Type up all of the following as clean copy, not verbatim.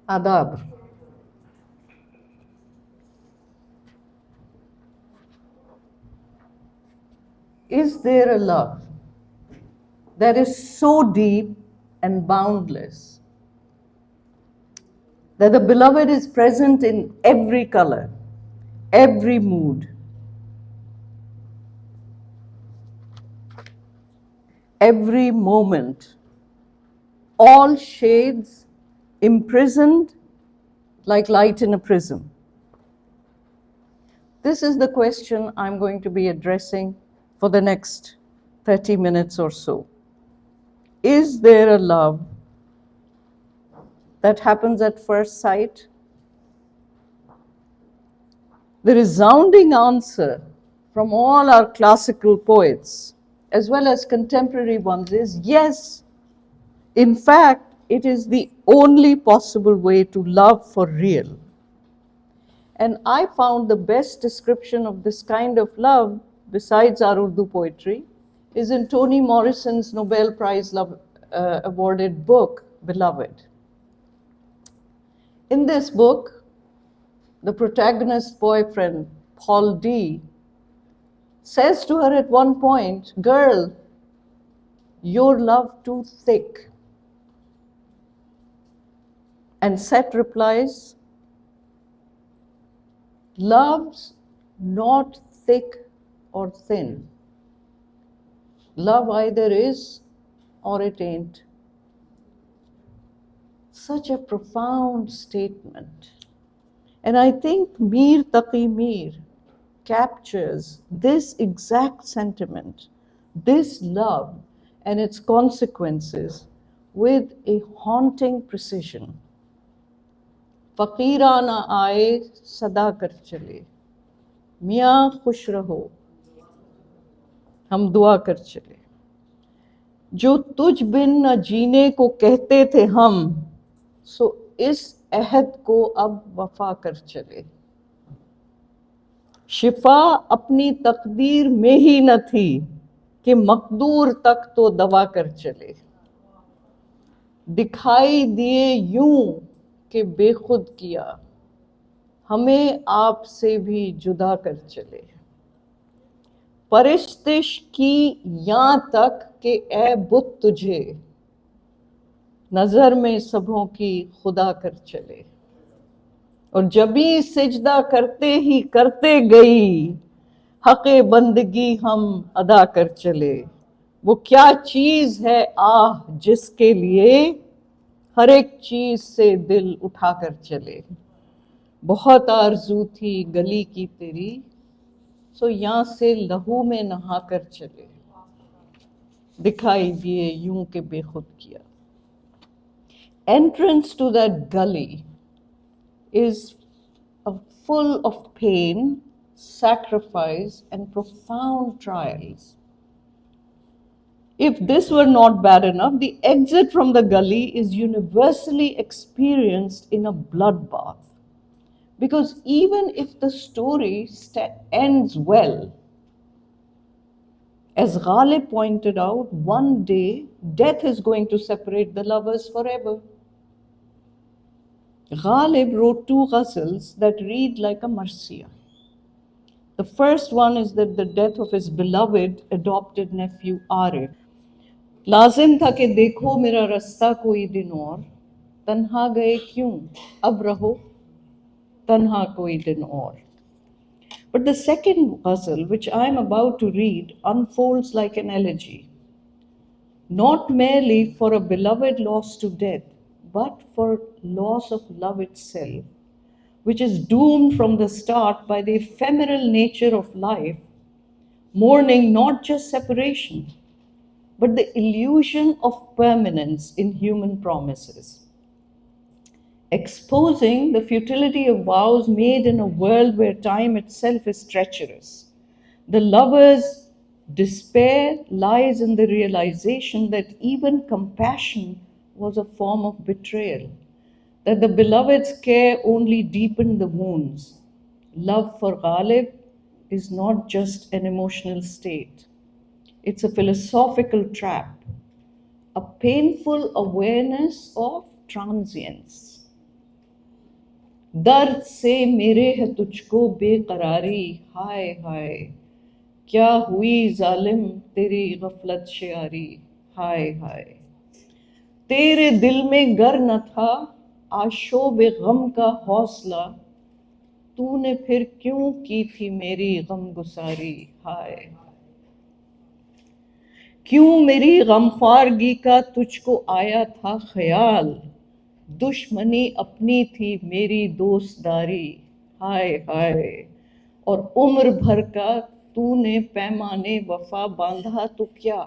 Adab. Is there a love that is so deep and boundless that the beloved is present in every color, every mood, every moment, all shades imprisoned like light in a prism? This is the question I'm going to be addressing for the next 30 minutes or so. Is there a love that happens at first sight? The resounding answer from all our classical poets, as well as contemporary ones, is yes. In fact, it is the only possible way to love for real. And I found the best description of this kind of love, besides our Urdu poetry, is in Toni Morrison's Nobel Prize awarded book, Beloved. In this book, the protagonist's boyfriend, Paul D., says to her at one point, "Girl, your love too thick." And Set replies, "Love's not thick or thin. Love either is or it ain't." Such a profound statement. And I think Mir Taqi Mir captures this exact sentiment, this love and its consequences with a haunting precision. Faqeerana aaye sada kar chale, miyan khush raho, हम दुआ कर चले. जो तुझ बिन न जीने को कहते थे हम, सो इस अहद को अब वफा कर चले. शिफा अपनी तकदीर में ही न थी कि मकदूर तक तो दवा कर चले. दिखाई दिए यूं कि बेखुद किया, हमें आपसे भी जुदा कर चले. परिश्तिश की यहाँ तक कि ए बुत तुझे नजर में सबों की खुदा कर चले. और जबी सिजदा करते ही करते गई, हक़े बंदगी हम अदा कर चले. वो क्या चीज है आह जिसके लिए हर एक चीज से दिल उठा कर चले. बहुत आरज़ू थी गली की तेरी, सो यहाँ से लहू में नहा कर चले. दिखाई दिए यूं के बेखुद किया. Entrance to that gully is full of pain, sacrifice, and profound trials. If this were not bad enough, the exit from the gully is universally experienced in a bloodbath. Because even if the story ends well, as Ghalib pointed out, one day death is going to separate the lovers forever. Ghalib wrote two ghazals that read like a marsiya. The first one is that the death of his beloved adopted nephew Arif. लाजिम था कि देखो मेरा रास्ता कोई दिन और, तन्हा गए क्यों अब रहो तन्हा कोई दिन और. But the second ghazal, which I am about to read, unfolds like an elegy, not merely for a beloved lost to death, but for loss of love itself, which is doomed from the start by the ephemeral nature of life, mourning not just separation, but the illusion of permanence in human promises. Exposing the futility of vows made in a world where time itself is treacherous. The lover's despair lies in the realization that even compassion was a form of betrayal, that the beloved's care only deepened the wounds. Love for Ghalib is not just an emotional state. It's a philosophical trap, a painful awareness of transience. درد سے میرے ہے تجھ کو بے قراری، ہائے ہائے کیا ہوئی ظالم تیری غفلت شیاری، ہائے ہائے تیرے دل میں گر نہ تھا آشوب غم کا حوصلہ، تو نے پھر کیوں کی تھی میری غم گساری، ہائے کیوں میری غمخوارگی کا تجھ کو آیا تھا خیال، دشمنی اپنی تھی میری دوستداری، ہائے ہائے اور عمر بھر کا تو نے پیمانے وفا باندھا تو کیا،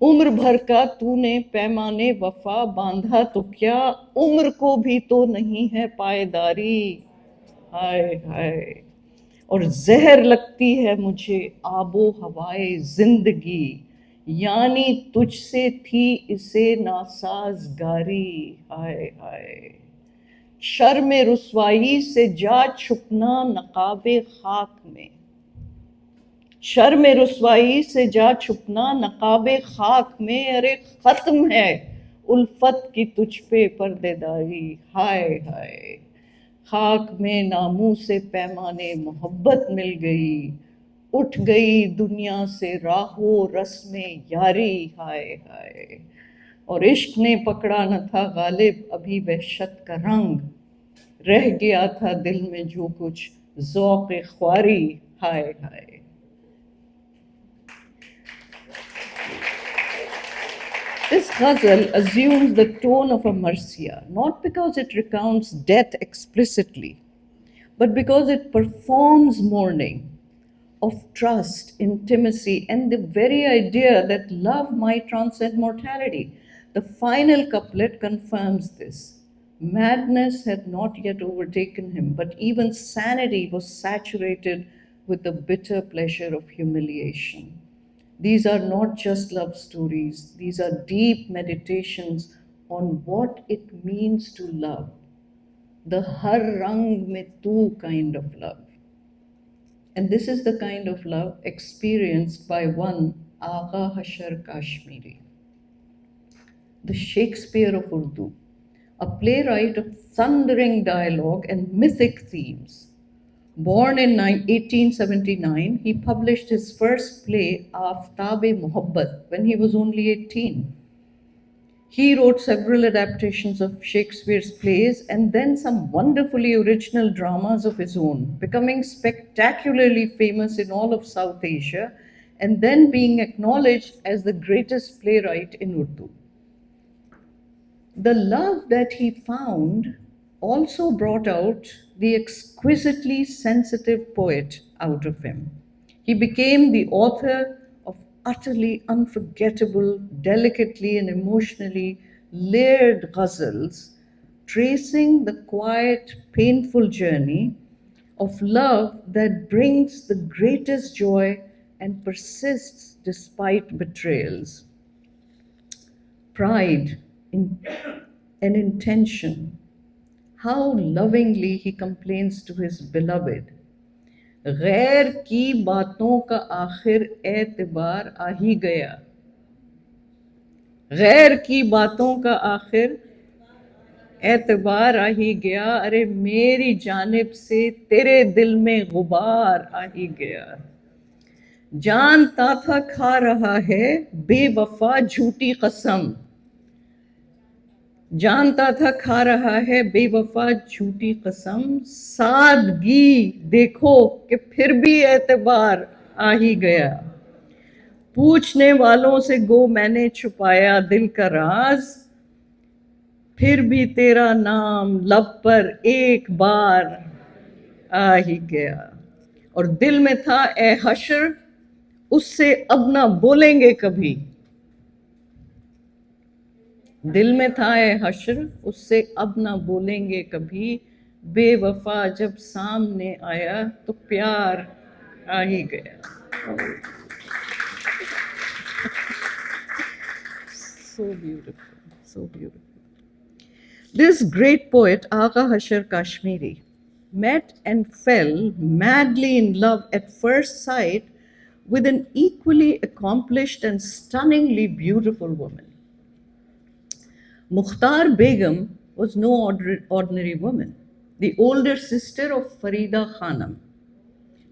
عمر بھر کا تو نے پیمانے وفا باندھا تو کیا، عمر کو بھی تو نہیں ہے پائیداری، ہائے ہائے اور زہر لگتی ہے مجھے آب و ہوائے زندگی، یعنی تجھ سے تھی اسے ناسازگاری، ہائے ہائے شرم رسوائی سے جا چھپنا نقاب خاک میں، شرم رسوائی سے جا چھپنا نقاب خاک میں، ارے ختم ہے الفت کی تجھ پہ پردے داری، ہائے ہائے خاک میں ناموں سے پیمانے محبت مل گئی، اٹھ گئی دنیا سے راہ و رسم یاری، ہائے ہائے اور عشق نے پکڑا نہ تھا غالب ابھی وحشت کا رنگ، رہ گیا تھا دل میں جو کچھ ذوق خواری، ہائے ہائے. This ghazal assumes the tone of a marsiya, not because it recounts death explicitly, but because it performs mourning of trust, intimacy, and the very idea that love might transcend mortality. The final couplet confirms this. Madness had not yet overtaken him, but even sanity was saturated with the bitter pleasure of humiliation. These are not just love stories, these are deep meditations on what it means to love, the har rang mein tu kind of love. And this is the kind of love experienced by one Agha Hashar Kashmiri, the Shakespeare of Urdu, a playwright of thundering dialogue and mythic themes. Born in 1879, he published his first play, Aftab-e Mohabbat, when he was only 18. He wrote several adaptations of Shakespeare's plays and then some wonderfully original dramas of his own, becoming spectacularly famous in all of South Asia and then being acknowledged as the greatest playwright in Urdu. The love that he found also brought out the exquisitely sensitive poet out of him. He became the author of utterly unforgettable, delicately and emotionally layered ghazals, tracing the quiet, painful journey of love that brings the greatest joy and persists despite betrayals. Pride in, and intention. How lovingly he complains to his beloved. غیر کی باتوں کا آخر اعتبار آ ہی گیا. غیر کی باتوں کا آخر اعتبار آ ہی گیا. ارے میری جانب سے تیرے دل میں غبار آ ہی گیا. جانتا تھا کھا رہا ہے بے وفا جھوٹی قسم. جانتا تھا کھا رہا ہے بے وفا جھوٹی قسم. سادگی دیکھو کہ پھر بھی اعتبار آ ہی گیا. پوچھنے والوں سے گو میں نے چھپایا دل کا راز. پھر بھی تیرا نام لب پر ایک بار آ ہی گیا. اور دل میں تھا اے حشر اس سے اب نہ بولیں گے کبھی. دل میں تھا اے حشر اس سے اب نہ بولیں گے کبھی. بے وفا جب سامنے آیا تو پیار آ ہی گیا. So beautiful, so beautiful. This great poet, Agha Hashar Kashmiri, met and fell madly in love at first sight with an equally accomplished and stunningly beautiful woman. Mukhtar Begum was no ordinary woman, the older sister of Farida Khanum.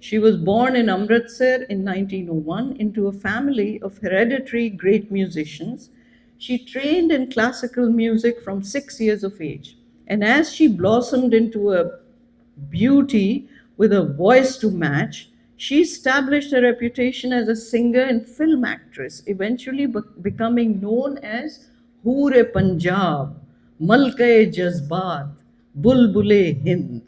She was born in Amritsar in 1901 into a family of hereditary great musicians. She trained in classical music from 6 years of age. And as she blossomed into a beauty with a voice to match, she established a reputation as a singer and film actress, eventually becoming known as Hoor-e Punjab, Malka-e Jazbat, Bulbul-e Hind.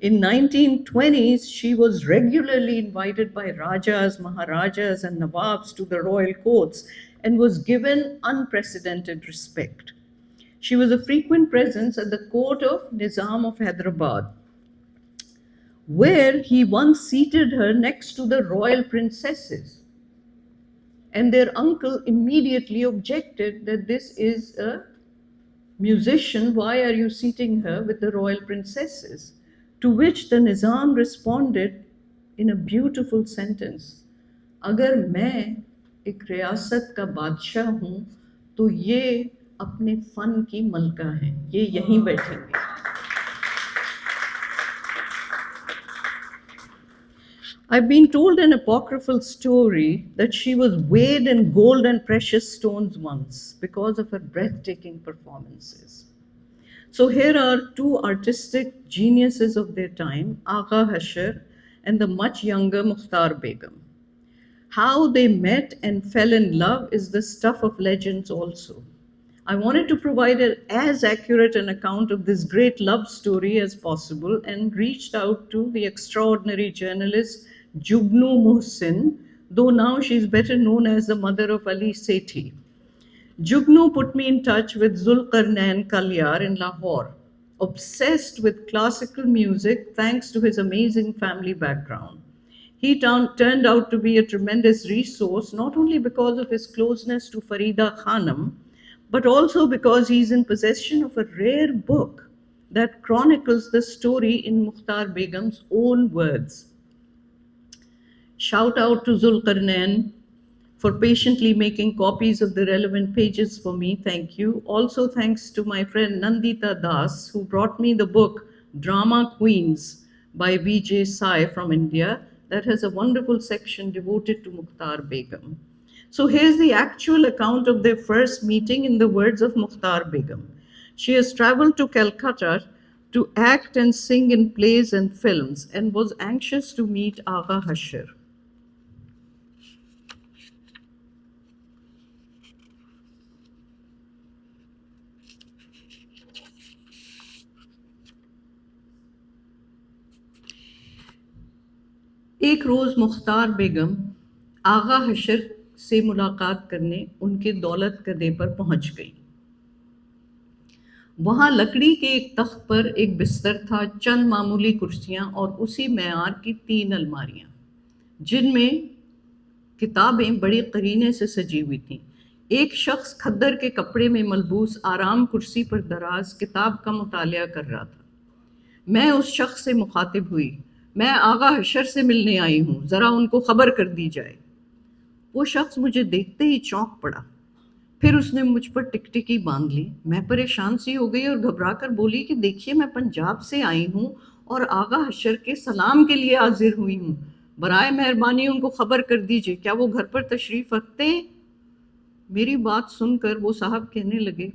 In 1920s, she was regularly invited by Rajas, Maharajas, and Nawabs to the royal courts and was given unprecedented respect. She was a frequent presence at the court of Nizam of Hyderabad, where he once seated her next to the royal princesses. And their uncle immediately objected that this is a musician, why are you seating her with the royal princesses? To which the Nizam responded in a beautiful sentence, अगर मैं एक रियासत का बादशाह हूँ तो ये अपने फन की मलका हैं, ये यहीं बैठेंगे. I've been told an apocryphal story that she was weighed in gold and precious stones once because of her breathtaking performances. So here are two artistic geniuses of their time, Agha Hashar and the much younger Mukhtar Begum. How they met and fell in love is the stuff of legends also. I wanted to provide as accurate an account of this great love story as possible and reached out to the extraordinary journalist Jugnu Muhsin, though now she's better known as the mother of Ali Sethi. Jugnu put me in touch with Zulkarnain Kalyar in Lahore, obsessed with classical music thanks to his amazing family background. He turned out to be a tremendous resource, not only because of his closeness to Farida Khanum, but also because he's in possession of a rare book that chronicles the story in Mukhtar Begum's own words. Shout out to Zulkarnain for patiently making copies of the relevant pages for me. Thank you. Also, thanks to my friend Nandita Das, who brought me the book Drama Queens by Vijay Sai from India, that has a wonderful section devoted to Mukhtar Begum. So here's the actual account of their first meeting in the words of Mukhtar Begum. She has traveled to Calcutta to act and sing in plays and films and was anxious to meet Agha Hashar. एक रोज़ मुख्तार बेगम आगा हशर से मुलाकात करने उनके दौलत कदे पर पहुंच गई. वहां लकड़ी के एक तख्त पर एक बिस्तर था, चंद मामूली कुर्सियां और उसी मेयार की 3 अलमारियां, जिनमें किताबें बड़ी करीने से सजी हुई थीं. एक शख्स खद्दर के कपड़े में मलबूस आराम कुर्सी पर दराज किताब का मुतालिया कर रहा था. मैं उस शख्स से मुखातिब हुई, मैं आगा हशर से मिलने आई हूँ, ज़रा उनको खबर कर दी जाए. वो शख्स मुझे देखते ही चौंक पड़ा. फिर उसने मुझ पर टिकटिकी बांध ली. मैं परेशान सी हो गई और घबरा कर बोली कि देखिए, मैं पंजाब से आई हूँ और आगा हशर के सलाम के लिए हाजिर हुई हूँ. बराए मेहरबानी उनको खबर कर दीजिए, क्या वो घर पर तशरीफ़ रखते हैं? मेरी बात सुनकर वो साहब कहने लगे,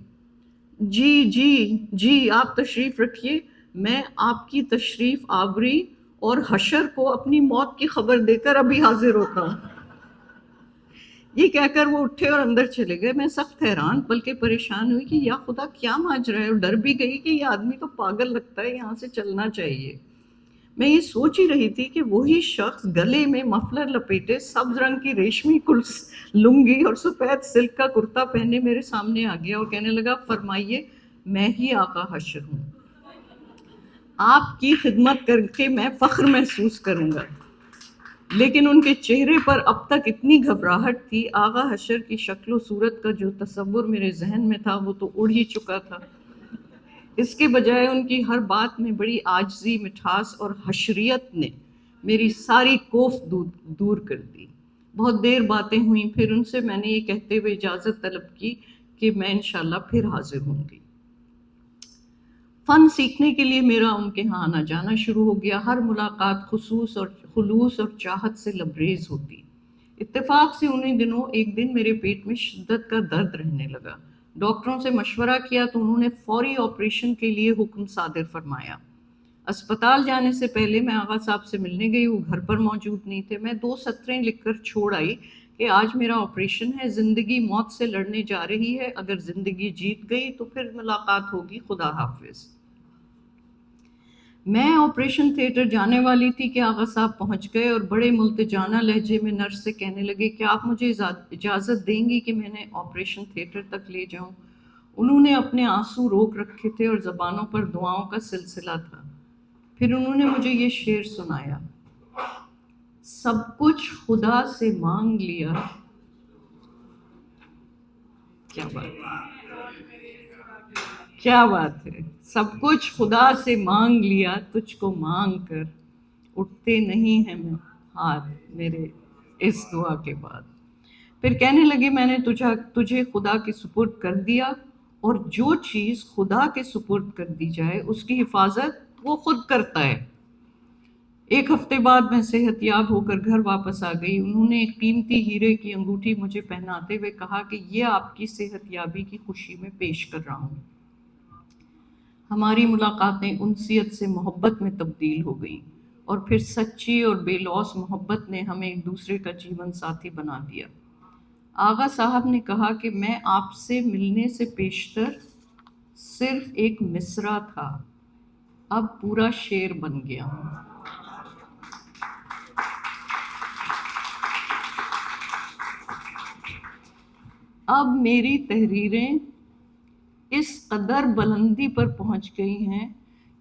जी जी जी, आप तशरीफ़ रखिए, मैं आपकी तशरीफ़ आवरी और हशर को अपनी मौत की खबर देकर अभी हाजिर होता हूँ. ये कहकर वो उठे और अंदर चले गए. मैं सख्त हैरान बल्कि परेशान हुई कि या खुदा क्या माजरा है, और डर भी गई कि ये आदमी तो पागल लगता है, यहाँ से चलना चाहिए. मैं ये सोच ही रही थी कि वही शख्स गले में मफलर लपेटे, सब्ज रंग की रेशमी लुंगी और सफ़ेद सिल्क का कुर्ता पहने मेरे सामने आ गया और कहने लगा, फरमाइए, मैं ही आका हशर हूँ, आपकी खिदमत करके मैं फ़ख्र महसूस करूँगा. लेकिन उनके चेहरे पर अब तक इतनी घबराहट थी, आगा हशर की शक्ल सूरत का जो तसव्वुर मेरे जहन में था वो तो उड़ ही चुका था. इसके बजाय उनकी हर बात में बड़ी आजिज़ी, मिठास और हशरियत ने मेरी सारी कोफ दूर कर दी. बहुत देर बातें हुई, फिर उनसे मैंने ये कहते हुए इजाज़त तलब की कि मैं इंशाल्लाह फिर हाजिर होंगी. فن سیکھنے کے لیے میرا ان کے ہاں آنا جانا شروع ہو گیا. ہر ملاقات خلوص اور چاہت سے لبریز ہوتی. اتفاق سے انہی دنوں ایک دن میرے پیٹ میں شدت کا درد رہنے لگا. ڈاکٹروں سے مشورہ کیا تو انہوں نے فوری آپریشن کے لیے حکم صادر فرمایا. اسپتال جانے سے پہلے میں آغا صاحب سے ملنے گئی. وہ گھر پر موجود نہیں تھے. میں 2 سطریں لکھ کر چھوڑ آئی کہ آج میرا آپریشن ہے. زندگی موت سے لڑنے جا رہی ہے. اگر زندگی جیت گئی تو پھر ملاقات ہوگی. خدا حافظ. میں آپریشن تھیٹر جانے والی تھی کہ آغا صاحب پہنچ گئے اور بڑے ملتجانہ لہجے میں نرس سے کہنے لگے کہ آپ مجھے اجازت دیں گی کہ میں نے آپریشن تھیٹر تک لے جاؤں. انہوں نے اپنے آنسو روک رکھے تھے اور زبانوں پر دعاؤں کا سلسلہ تھا. پھر انہوں نے مجھے یہ شعر سنایا. سب کچھ خدا سے مانگ لیا. کیا بات ہے. سب کچھ خدا سے مانگ لیا, تجھ کو مانگ کر اٹھتے نہیں ہیں ہاتھ میرے اس دعا کے بعد. پھر کہنے لگے میں نے تجھے خدا کے سپرد کر دیا, اور جو چیز خدا کے سپرد کر دی جائے اس کی حفاظت وہ خود کرتا ہے. 1 ہفتے بعد میں صحت یاب ہو کر گھر واپس آ گئی. انہوں نے ایک قیمتی ہیرے کی انگوٹھی مجھے پہناتے ہوئے کہا کہ یہ آپ کی صحت یابی کی خوشی میں پیش کر رہا ہوں. ہماری ملاقاتیں انسیت سے محبت میں تبدیل ہو گئیں, اور پھر سچی اور بے لوث محبت نے ہمیں ایک دوسرے کا جیون ساتھی بنا دیا. آغا صاحب نے کہا کہ میں آپ سے ملنے سے پیشتر صرف ایک مصرع تھا, اب پورا شعر بن گیا ہوں. اب میری تحریریں اس قدر بلندی پر پہنچ گئی ہیں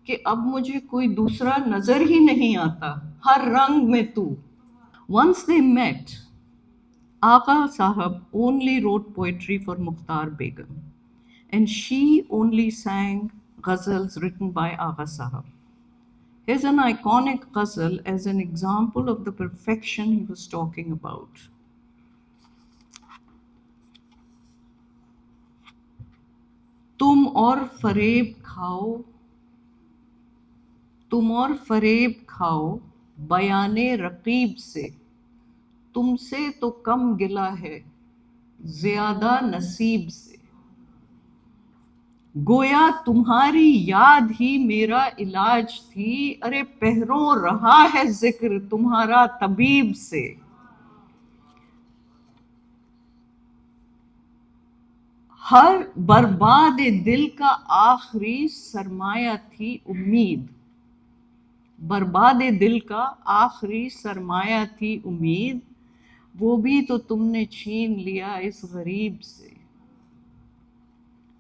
کہ اب مجھے کوئی دوسرا نظر ہی نہیں آتا, ہر رنگ میں تو. Once they met, Agha Sahab only wrote poetry for Mukhtar Begum, and she only sang ghazals written by Agha Sahab. Here's an iconic ghazal as an example of the perfection he was talking about. تم اور فریب کھاؤ بیان رقیب سے, تم سے تو کم گلہ ہے زیادہ نصیب سے. گویا تمہاری یاد ہی میرا علاج تھی, ارے پہروں رہا ہے ذکر تمہارا طبیب سے. ہر برباد دل کا آخری سرمایہ تھی امید. برباد دل کا آخری سرمایہ تھی امید, وہ بھی تو تم نے چھین لیا اس غریب سے.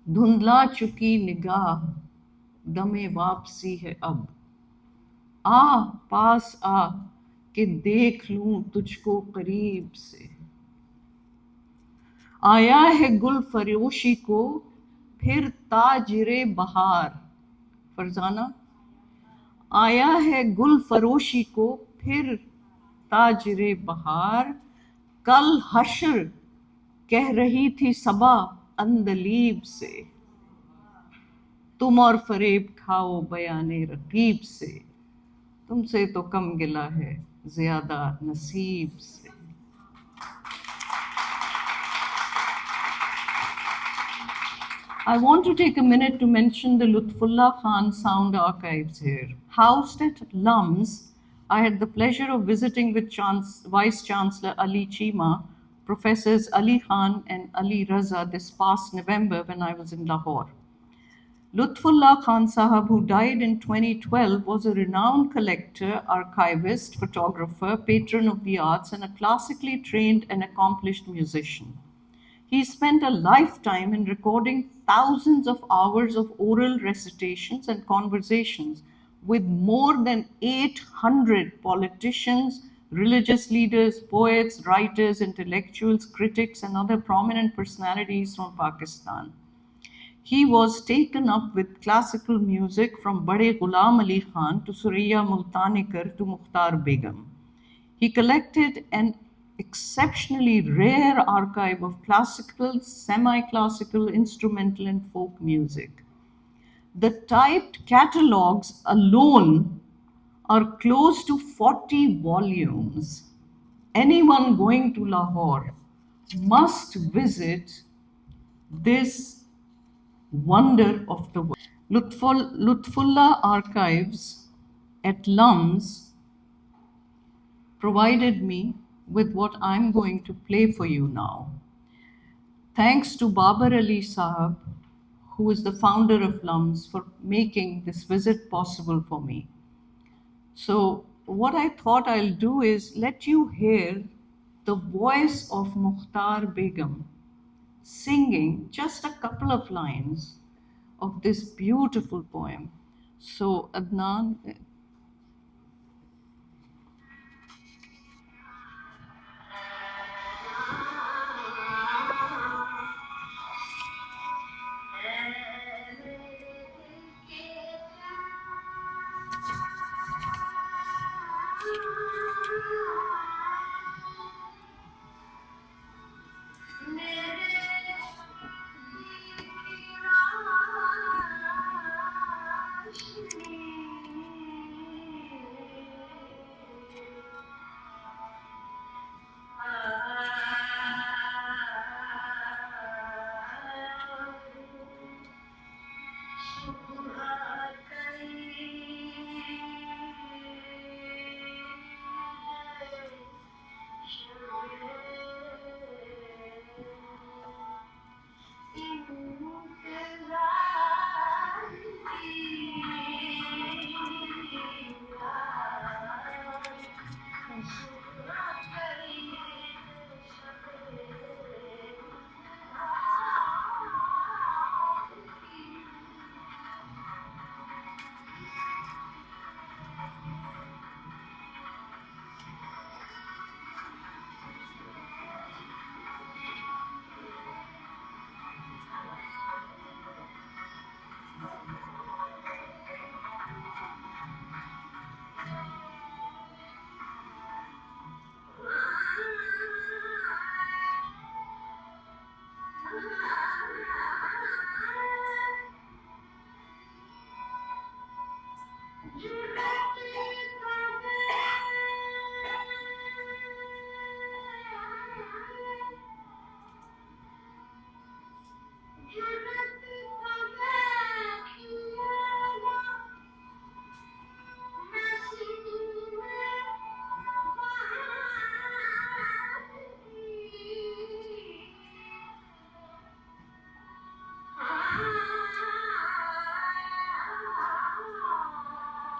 دھندلا چکی نگاہ دم واپسی ہے اب, پاس آ کہ دیکھ لوں تجھ کو قریب سے. آیا ہے گل فروشی کو پھر تاجر بہار. فرزانہ. آیا ہے گل فروشی کو پھر تاجر بہار, کل حشر کہہ رہی تھی صبا عندلیب سے. تم اور فریب کھاؤ بیان رقیب سے, تم سے تو کم گلہ ہے زیادہ نصیب سے. I want to take a minute to mention the Lutfullah Khan sound archives here. Housed at LUMS, I had the pleasure of visiting with Vice Chancellor Ali Chima, Professors Ali Khan and Ali Raza this past November when I was in Lahore. Lutfullah Khan Sahab, who died in 2012, was a renowned collector, archivist, photographer, patron of the arts, and a classically trained and accomplished musician. He spent a lifetime in recording thousands of hours of oral recitations and conversations with more than 800 politicians, religious leaders, poets, writers, intellectuals, critics, and other prominent personalities from Pakistan. He was taken up with classical music from Bade Ghulam Ali Khan to Suraya Multanikar to Mukhtar Begum. He collected an exceptionally rare archive of classical, semi-classical, instrumental, and folk music. The typed catalogues alone are close to 40 volumes. Anyone going to Lahore must visit this wonder of the world. Lutfullah Archives at Lums provided me with what I'm going to play for you now. Thanks to Babar Ali Sahab, who is the founder of Lums, for making this visit possible for me. So, what I thought I'll do is let you hear the voice of Mukhtar Begum singing just a couple of lines of this beautiful poem. So, Adnan,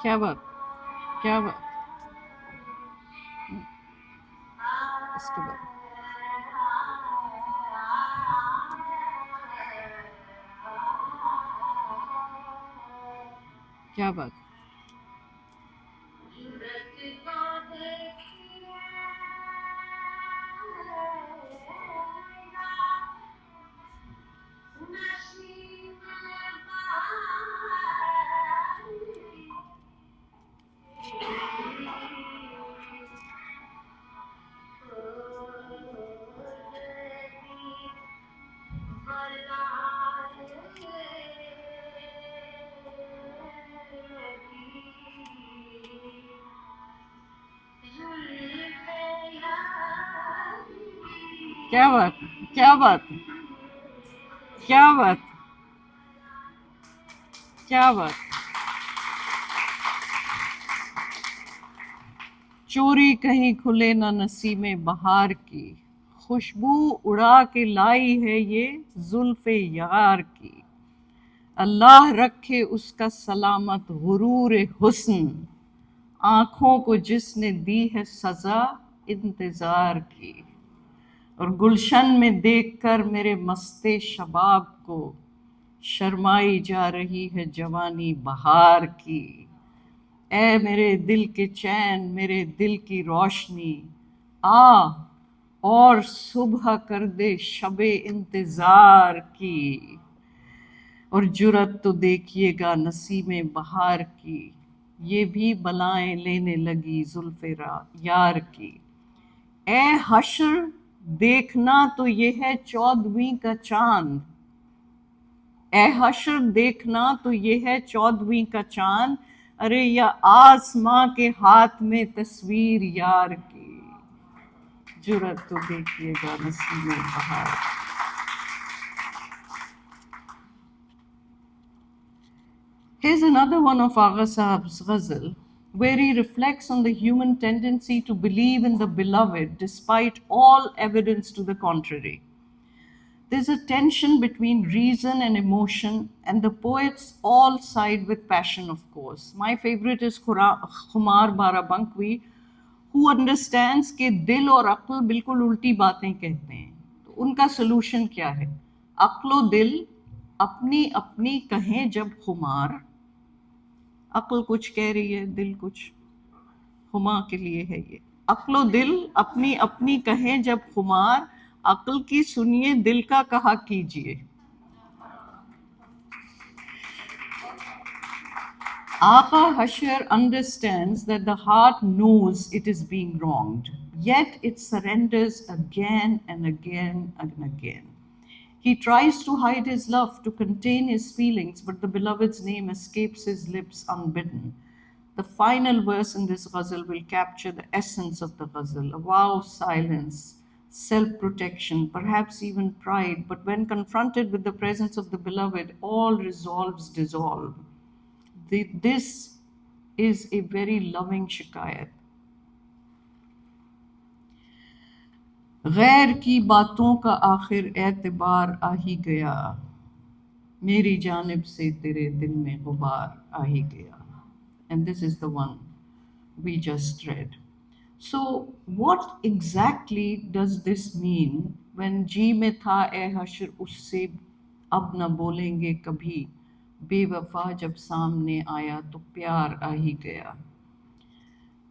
کیا بات کیا بات اس کے بعد کیا بات کیا بات کیا بات کیا بات کیا بات چوری کہیں کھلے نہ نسیم بہار کی، خوشبو اڑا کے لائی ہے یہ زلف یار کی، اللہ رکھے اس کا سلامت غرور حسن، آنکھوں کو جس نے دی ہے سزا انتظار کی، اور گلشن میں دیکھ کر میرے مست شباب کو شرمائی جا رہی ہے جوانی بہار کی، اے میرے دل کے چین میرے دل کی روشنی، آ اور صبح کر دے شب انتظار کی، اور جرت تو دیکھیے گا نسیم بہار کی، یہ بھی بلائیں لینے لگی زلف یار کی، اے حشر دیکھنا تو یہ ہے 14ویں کا چاند، ए हश्र देखना तो ये है 14वीं का चांद, अरे या आसमां के हाथ में तस्वीर यार की, जुरत तो देखिएगा नसीबों बहार. Here's another one of Agha Sahab's ghazal, where he reflects on the human tendency to believe in the beloved despite all evidence to the contrary. There's a tension between reason and emotion, and the poets all side with passion, of course. My favorite is Khumar Barabankwi, who understands कि दिल और अक्ल बिल्कुल उल्टी बातें कहते हैं. तो उनका solution क्या है? अक्ल और दिल अपनी अपनी कहें जब खुमार, अक्ल कुछ कह रही है, दिल कुछ, हुमा के लिए है ये. अक्ल दिल अपनी अपनी कहें जब खुमार, अक्ल की सुनिए दिल का कहा कीजिए. Agha Hashar understands that the heart knows it is being wronged, yet it surrenders again and again and again. He tries to hide his love, to contain his feelings, but the beloved's name escapes his lips unbidden. The final verse in this ghazal will capture the essence of the ghazal, a vow of silence, self-protection, perhaps even pride, but when confronted with the presence of the beloved, all resolves dissolve. This is a very loving shikayat. गैर की बातों का आखिर एतबार आ ही गया, मेरी जानिब से तेरे दिल में गुबार आ ही गया. And this is the one we just read. So what exactly does this mean when जी में था ए हश्र उससे अब न बोलेंगे कभी, बेवफा जब सामने आया तो प्यार आ ही गया?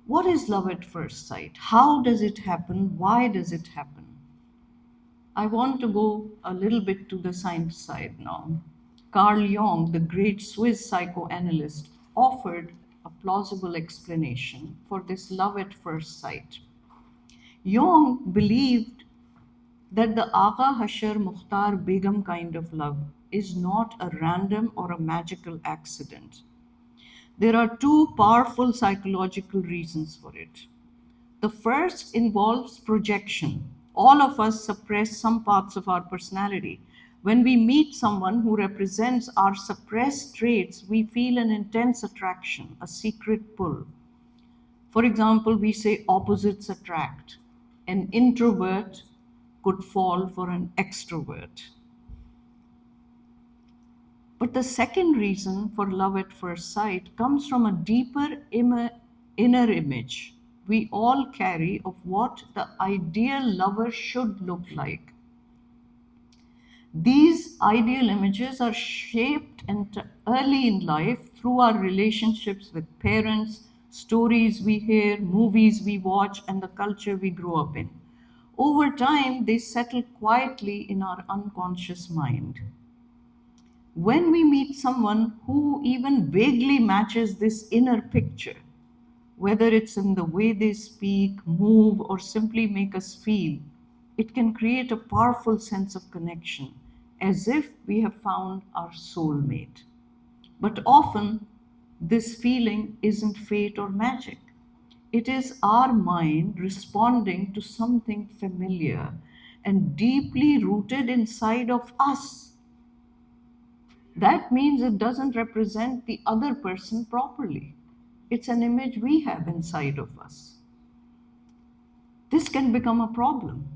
What is love at first sight? How does it happen? Why does it happen? I want to go a little bit to the science side now. Carl Jung, the great Swiss psychoanalyst, offered a plausible explanation for this love at first sight. Jung believed that the Agha Hashar Mukhtar Begum kind of love is not a random or a magical accident. There are two powerful psychological reasons for it. The first involves projection. All of us suppress some parts of our personality. When we meet someone who represents our suppressed traits, we feel an intense attraction, a secret pull. For example, we say opposites attract. An introvert could fall for an extrovert. But the second reason for love at first sight comes from a deeper inner image we all carry of what the ideal lover should look like. These ideal images are shaped early in life through our relationships with parents, stories we hear, movies we watch, and the culture we grow up in. Over time, they settle quietly in our unconscious mind. When we meet someone who even vaguely matches this inner picture, whether it's in the way they speak, move, or simply make us feel, it can create a powerful sense of connection, as if we have found our soulmate. But often, this feeling isn't fate or magic. It is our mind responding to something familiar and deeply rooted inside of us. That means it doesn't represent the other person properly. It's an image we have inside of us. This can become a problem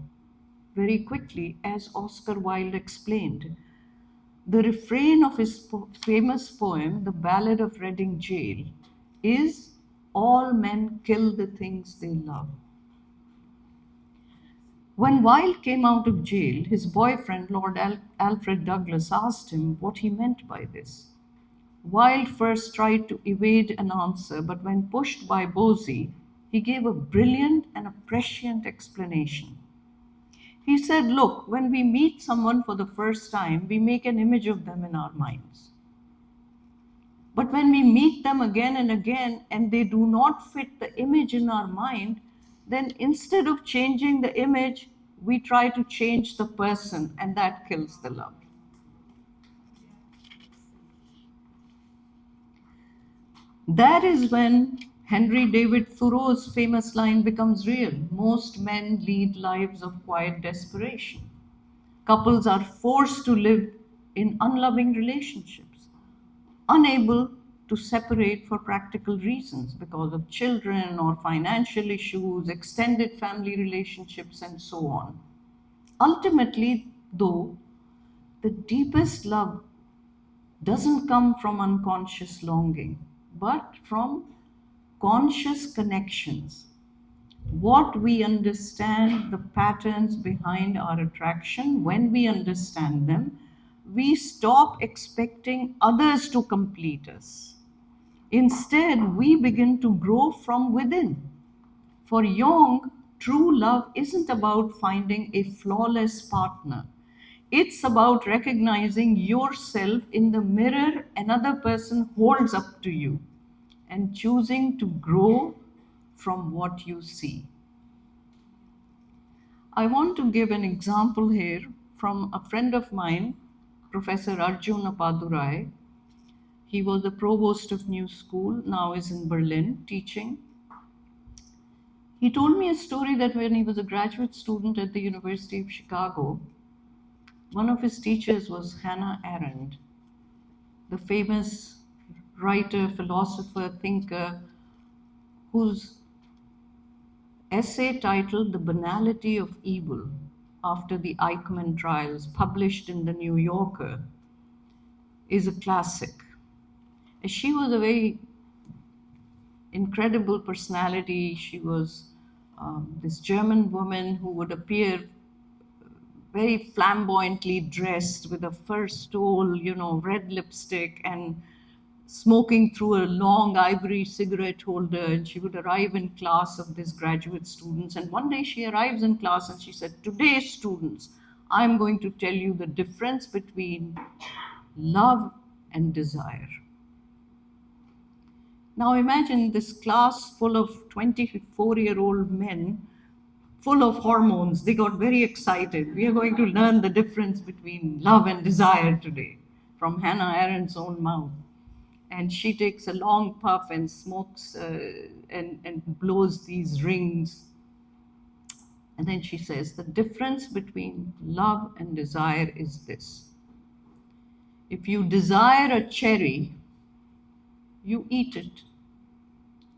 very quickly, as Oscar Wilde explained. The refrain of his famous poem, The Ballad of Reading Gaol, is all men kill the things they love. When Wilde came out of jail, his boyfriend, Lord Alfred Douglas, asked him what he meant by this. Wilde first tried to evade an answer, but when pushed by Bosie, he gave a brilliant and a prescient explanation. He said, look, when we meet someone for the first time, we make an image of them in our minds. But when we meet them again and again, and they do not fit the image in our mind, then instead of changing the image, we try to change the person, and that kills the love. That is when Henry David Thoreau's famous line becomes real. Most men lead lives of quiet desperation. Couples are forced to live in unloving relationships, unable to separate for practical reasons because of children or financial issues, extended family relationships, and so on. Ultimately, though, the deepest love doesn't come from unconscious longing, but from conscious connections. What we understand, the patterns behind our attraction, when we understand them, we stop expecting others to complete us. Instead, we begin to grow from within. For Jung, true love isn't about finding a flawless partner. It's about recognizing yourself in the mirror another person holds up to you and choosing to grow from what you see. I want to give an example here from a friend of mine, Professor Arjun Appadurai. He was the provost of New School, now is in Berlin teaching. He told me a story that when he was a graduate student at the University of Chicago, one of his teachers was Hannah Arendt, the famous writer, philosopher, thinker, whose essay titled The Banality of Evil after the Eichmann trials, published in the New Yorker, is a classic. She was a very incredible personality. She was this German woman who would appear very flamboyantly dressed with a fur stole, red lipstick, and smoking through a long ivory cigarette holder. And she would arrive in class of these graduate students. And one day she arrives in class and she said, "Today, students, I'm going to tell you the difference between love and desire." Now imagine this class full of 24-year-old men, full of hormones. They got very excited. We are going to learn the difference between love and desire today from Hannah Arendt's own mouth. And she takes a long puff and smokes and blows these rings. And then she says, the difference between love and desire is this. If you desire a cherry, you eat it.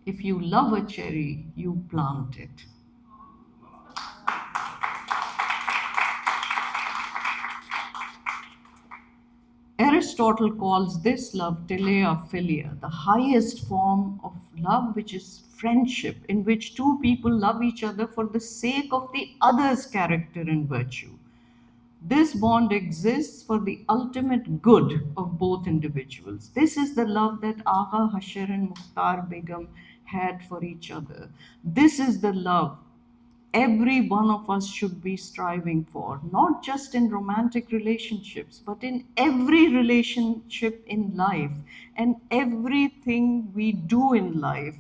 If you love a cherry, you plant it. Aristotle calls this love teleia philia, the highest form of love, which is friendship, in which two people love each other for the sake of the other's character and virtue. This bond exists for the ultimate good of both individuals. This is the love that Agha Hashar and Mukhtar Begum had for each other. This is the love every one of us should be striving for, not just in romantic relationships, but in every relationship in life and everything we do in life.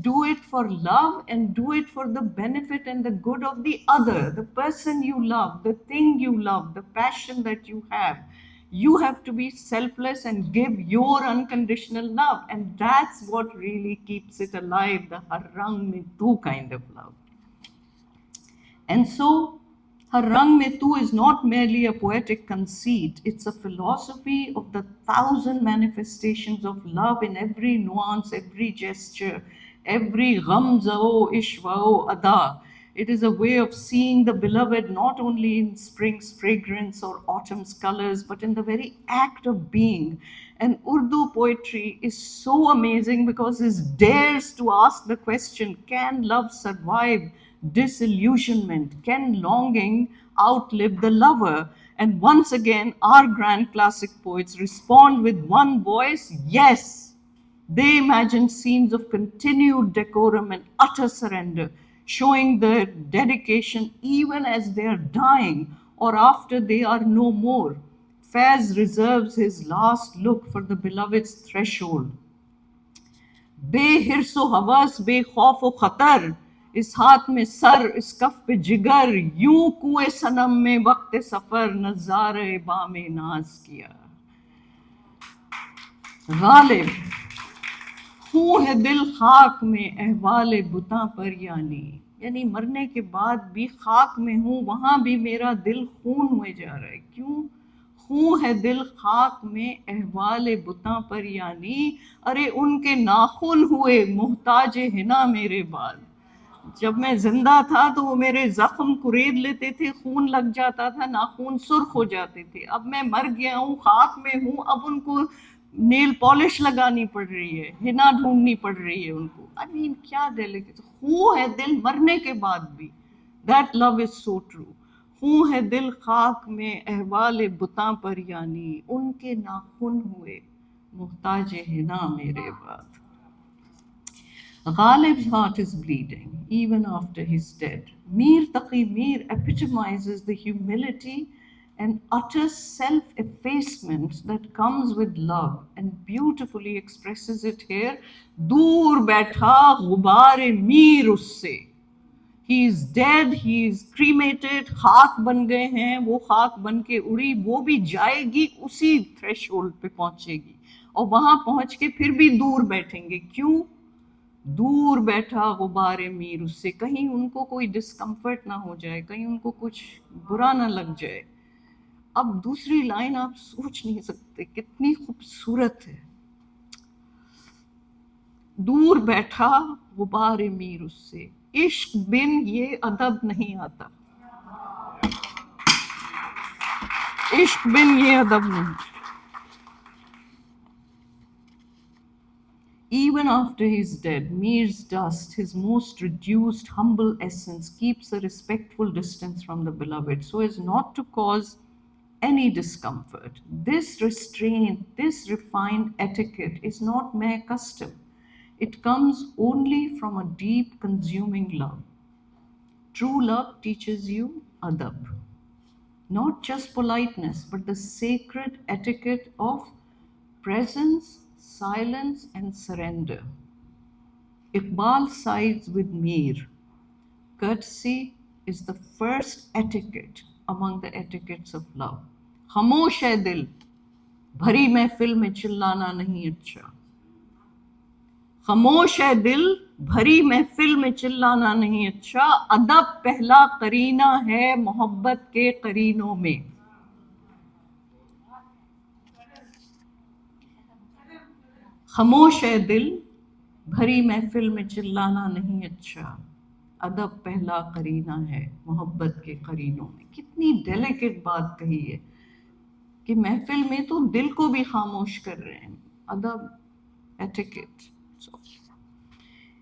Do it for love and do it for the benefit and the good of the other, the person you love, the thing you love, the passion that you have. You have to be selfless and give your unconditional love. And that's what really keeps it alive, the harang mein tu kind of love. And so, Harang Mein Tu is not merely a poetic conceit, it's a philosophy of the 1,000 manifestations of love in every nuance, every gesture, every ghamzao ishwao ada. It is a way of seeing the beloved not only in spring's fragrance or autumn's colors, but in the very act of being. And Urdu poetry is so amazing because it dares to ask the question, can love survive disillusionment? Can longing outlive the lover? And once again, our grand classic poets respond with one voice, yes. They imagine scenes of continued decorum and utter surrender, showing their dedication even as they are dying or after they are no more. Faiz reserves his last look for the beloved's threshold. बेहिर्सो हवस बेखौफ व खतर, इस हाथ में sir इस कफ पे जिगर, यूं कुएं सनम में वक्त सफर नज़ारे बामे नाज किया. गालिब हूँ है दिल खाक में अहवाल बुता पर, यानी मरने के बाद भी खाक में हूँ, वहां भी मेरा दिल खून हुए जा रहा है। क्यों? हूँ है दिल खाक में अहवाल बुता पर, अरे उनके नाखून हुए मोहताज हिना मेरे बाल। जब मैं जिंदा था तो वो मेरे जख्म कुरेद लेते थे, खून लग जाता था, नाखून सुर्ख हो जाते थे। अब मैं मर गया हूँ, खाक में हूँ, अब उनको नेल पॉलिश लगानी पड़ रही है, हिना ढूंढनी पड़ रही है उनको। आई मीन क्या डेलिकेट। हूँ है दिल मरने के बाद भी, that love is so true. हूँ है दिल खाक में अहवाल बुता पर, उनके नाखून हुए मोहताज हिना मेरे बाद। Ghalib's heart is bleeding even after he's dead. Mir Taqi Mir epitomizes the humility and utter self effacement that comes with love and beautifully expresses it here. Dur baitha gubare mir usse. He is dead, he is cremated, खाक बन गए हैं, वो खाक बन के उड़ी, वो भी जाएगी, उसी थ्रेशोल्ड पे पहुंचेगी और वहां पहुंच के फिर भी दूर बैठेंगे। क्यों? दूर बैठा गुबारे मीर उससे, कहीं उनको कोई डिस्कम्फर्ट ना हो जाए, कहीं उनको कुछ बुरा ना लग जाए। अब दूसरी लाइन आप सोच नहीं सकते कितनी खूबसूरत है। दूर बैठा गुबारे मीर उससे, इश्क बिन ये अदब नहीं आता, इश्क बिन ये अदब नहीं। Even after he's dead, Mir's dust, his most reduced, humble essence, keeps a respectful distance from the beloved so as not to cause any discomfort. This restraint, this refined etiquette is not mere custom. It comes only from a deep, consuming love. True love teaches you adab, not just politeness, but the sacred etiquette of presence, silence, and surrender. Iqbal sides with Mir. Courtesy is the first etiquette among the etiquettes of love. खामोश है दिल, भरी महफिल में चिल्लाना नहीं अच्छा। खामोश है दिल, भरी महफिल में चिल्लाना नहीं अच्छा। अदब पहला करीना है मोहब्बत के करीनों में। खामोश है दिल, भरी महफिल में चिल्लाना नहीं अच्छा। अदब पहला करीना है मोहब्बत के करीनों में। कितनी डेलिकेट बात कही है कि महफिल में तो दिल को भी खामोश कर रहे हैं। अदब, etiquette. So,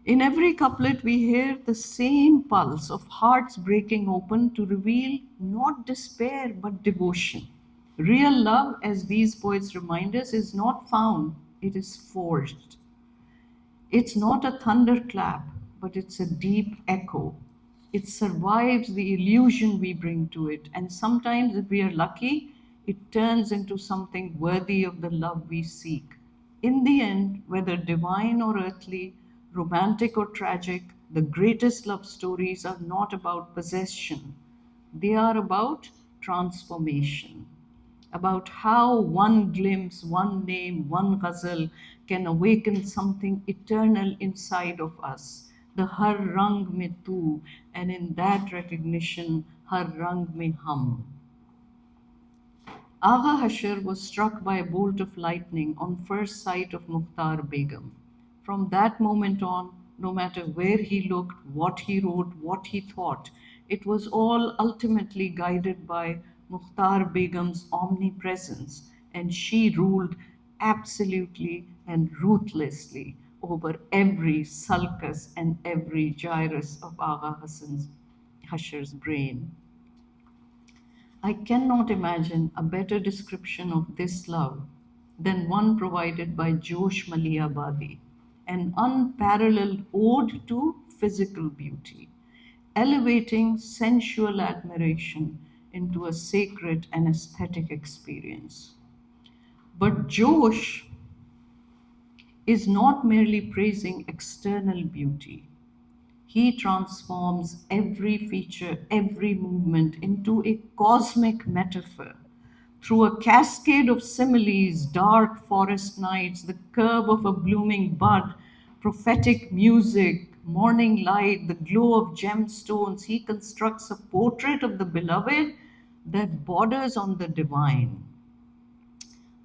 in every couplet we hear the same pulse of hearts breaking open to reveal not despair but devotion. Real love, as these poets remind us, is not found, it is forged. It's not a thunderclap, but it's a deep echo. It survives the illusion we bring to it, and sometimes, if we are lucky, it turns into something worthy of the love we seek. In the end, whether divine or earthly, romantic or tragic, the greatest love stories are not about possession, they are about transformation, about how one glimpse, one name, one ghazal can awaken something eternal inside of us. The har rang mein tu, and in that recognition, har rang mein hum. Agha Hashar was struck by a bolt of lightning on first sight of Mukhtar Begum. From that moment on, no matter where he looked, what he wrote, what he thought, it was all ultimately guided by Mukhtar Begum's omnipresence, and she ruled absolutely and ruthlessly over every sulcus and every gyrus of Agha Hashar's brain. I cannot imagine a better description of this love than one provided by Josh Maliabadi, an unparalleled ode to physical beauty, elevating sensual admiration into a sacred and aesthetic experience. But Josh is not merely praising external beauty. He transforms every feature, every movement into a cosmic metaphor. Through a cascade of similes, dark forest nights, the curve of a blooming bud, prophetic music, morning light, the glow of gemstones. He constructs a portrait of the beloved that borders on the divine.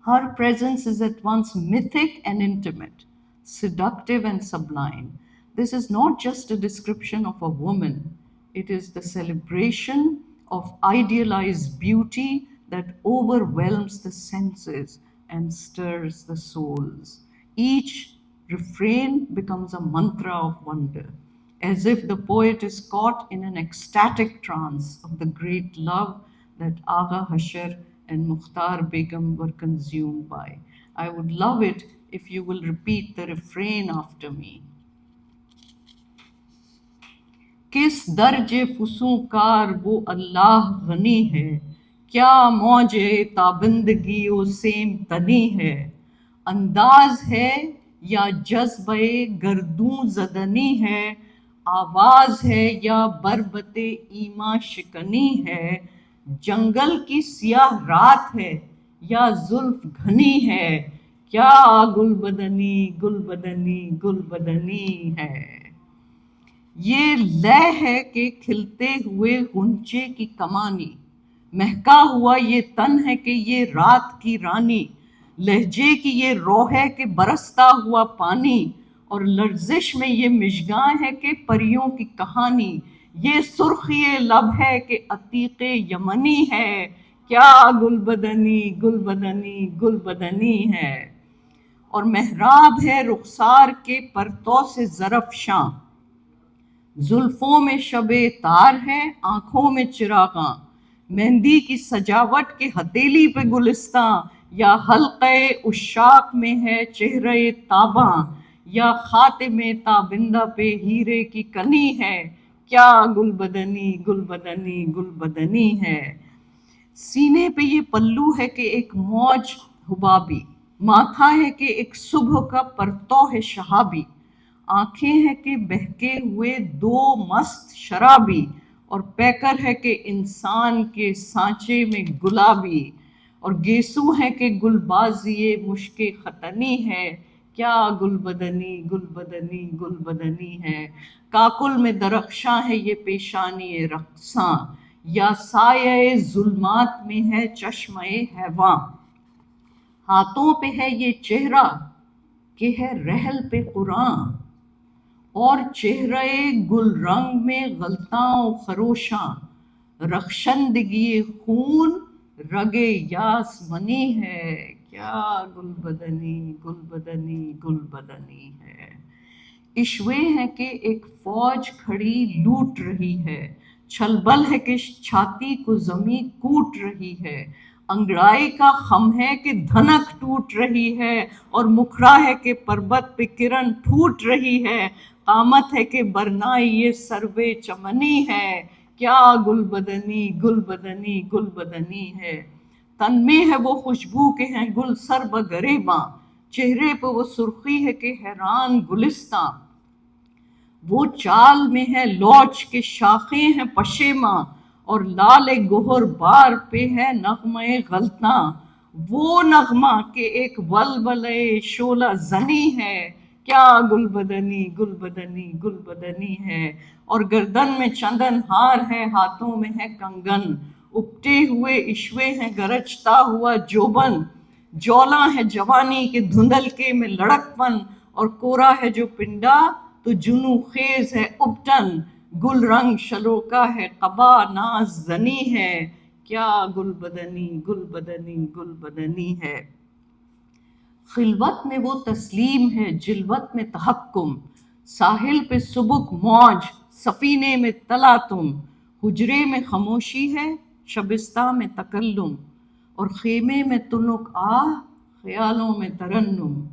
Her presence is at once mythic and intimate, seductive and sublime. This is not just a description of a woman, it is the celebration of idealized beauty that overwhelms the senses and stirs the souls. Each refrain becomes a mantra of wonder, as if the poet is caught in an ecstatic trance of the great love that Agha Hashar and Mukhtar Begum were consumed by. I would love it if you will repeat the refrain after me. किस दर्जे फुसूकार वो अल्लाह गनी है, क्या मौजे ताबिंदगी ओ same तनी है, अंदाज है या जज्बे गर्दूं जदनी है, आवाज है या बरबते ईमा शिकनी है, जंगल की सियाह रात है या जुल्फ घनी है, क्या गुलबदनी गुलबदनी गुलबदनी है। ये लय है कि खिलते हुए गुंचे की कमानी, महका हुआ ये तन है कि ये रात की रानी, लहजे की ये रो है कि बरसता हुआ पानी, और लर्जिश में ये मिशगां है कि परियों की कहानी, ये सुर्खी लब है कि अतीक़े यमनी है, क्या गुलबदनी गुलबदनी गुलबदनी है। और महराब है रुखसार के परतों से ज़रफ़शां, जुल्फों में शबे तार है आंखों में चिरागां, मेहंदी की सजावट के हथेली पे गुलिस्तां, या हल्क़े उशाक में है चेहरे ताबां, या खातिमे ताबिंदा पे हीरे की कनी है, क्या गुलबदनी गुलबदनी गुलबदनी है। सीने पे ये पल्लू है कि एक मौज हुबाबी, माथा है कि एक सुबह का परतौ है शहाबी, आंखें हैं कि बहके हुए दो मस्त शराबी, और पैकर है कि इंसान के सांचे में गुलाबी, और गेसू है कि गुलबाजिए मुश्के खतनी है, क्या गुलबदनी गुलबदनी गुलबदनी है। काकुल में दरख्शां है ये पेशानी रक्सां, या साये जुल्मात में है चश्मे हैवां, हाथों पे है ये चेहरा कि है रहल पे कुरान, और चेहरे गुल रंग में गलताओं खरोशां, रखशंदगी खून रगे यासमनी है, क्या गुलबदनी गुलबदनी गुलबदनी है। इश्वे है कि एक फौज खड़ी लूट रही है, छलबल है कि छाती को जमी कूट रही है, अंगड़ाई का खम है कि धनक टूट रही है, और मुखरा है कि पर्वत पे किरण फूट रही है, कामत है कि बरनाई ये सर्वे चमनी है, क्या गुलबदनी गुलबदनी गुलबदनी है। तन में है वो खुशबू के हैं गुल सर बगरेबां, चेहरे पे वो सुर्खी है कि हैरान गुलिस्तां, वो चाल में है लौच के शाखें हैं पशेमा, और लाल गोहर बार पे है नगमे गलता, वो नगमा के एक वलवले शोला जनी है, क्या गुलबदनी गुलबदनी गुलबदनी है। और गर्दन में चंदन हार है, हाथों में है कंगन, उपटे हुए इश्वे हैं गरजता हुआ जोबन, जौला है जवानी के धुंधलके में लड़कपन, और कोरा है जो पिंडा तो जुनू खेज है उपटन, गुल रंग शलोका है कबा नाज जनी है, क्या गुलबदनी गुलबदनी गुलबदनी है। खिलवत में वो तस्लीम है जिलवत में तहक्कुम, साहिल पे सुबुक मौज सफीने में तला तुम, हुजरे में खामोशी है शबिस्ता में तकल्लुम, और खेमे में तुनुक आह ख्यालों में तरन्नुम,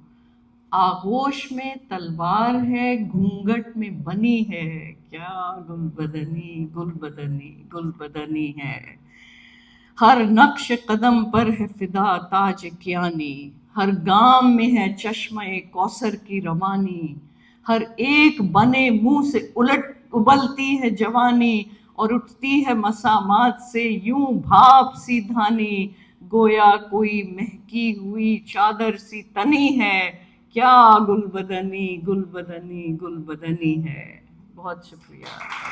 आगोश में तलवार है घूंघट में बनी है, क्या गुलबदनी गुलबदनी गुलबदनी है। हर नक्श कदम पर है फिदा ताज कियानी, हर गाम में है चश्मे कौसर की रवानी, हर एक बने मुंह से उलट उबलती है जवानी, और उठती है मसामात से यूं भाप सी धानी, गोया कोई महकी हुई चादर सी तनी है, کیا گل بدنی گل بدنی گل بدنی ہے. بہت شکریہ.